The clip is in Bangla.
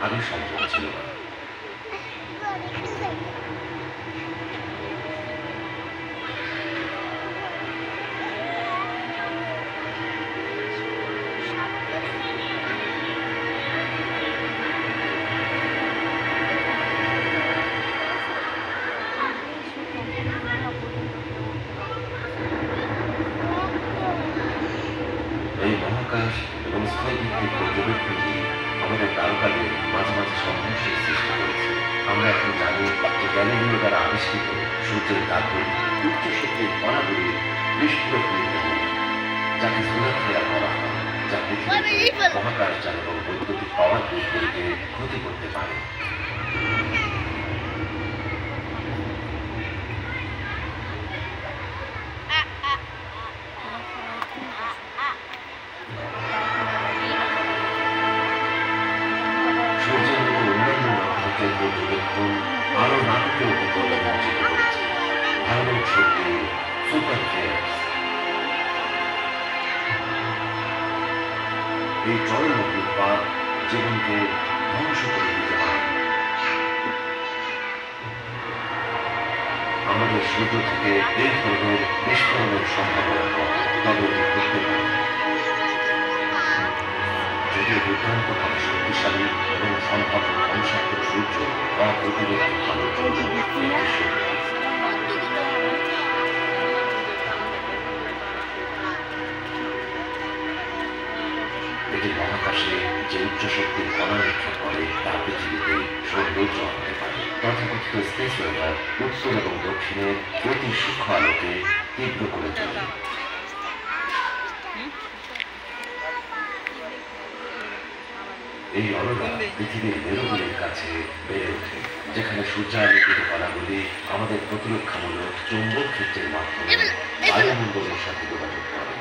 আগে সম্ভব ছিল না। এই মহাকাশ এবং স্থলভিত্তিক পর্যবেক্ষণটি আমাদের তারকাদের মাঝে মাঝে সংঘর্ষের সৃষ্টি করেছে। আমরা এখন জানি যে গ্যালিলিও দ্বারা আবিষ্কৃত সূর্যের তাপগুলি উচ্চ শক্তির কণাগুলি বিস্ফোরক নির্গমন, যাকে সোলার ফ্লেয়ার বলা হয়, যা পৃথিবীতে মহাকাশযান এবং বৈদ্যুতিক পাওয়ার গ্রিডগুলিকে ক্ষতি করতে পারে। সূর্যের মতো অন্যান্য নক্ষত্রের পর্যবেক্ষণ আরো নাটকীয় উপকরণে বঞ্চিত করেছে। ভয়ানক শক্তি সুপার ফ্লেয়ার্স। এই চরম অগ্নুৎপাত জীবনকে ধ্বংস করে দিতে পারে। আমাদের সূর্য থেকে এই ধরনের বিস্ফোরণের সম্ভাবনা কম, তবে এটি ঘটতে পারে। যদি দুর্দান্তভাবে শক্তিশালী এবং সম্ভাব্য ধ্বংসাত্মক সূর্য বা প্রতিরোধক ভালোর জন্য এটি মহাকাশে যে উচ্চ শক্তির কণা নিক্ষেপ করে তা পৃথিবীতে সৌন্দর্য আনতে পারে। তথাকথিত স্পেস ওয়েদার উত্তর এবং দক্ষিণের প্রতি সূক্ষ্ম আলোকে তীব্র করে তোলে। এই অরোরা পৃথিবীর মেরুদণ্ডের কাছে বেড়ে ওঠে, যেখানে সূর্যালোকিত কণাগুলি আমাদের প্রতিরক্ষামূলক চৌম্বক ক্ষেত্রের মাধ্যমে বায়ুমণ্ডলের সাথে যোগাযোগ করে।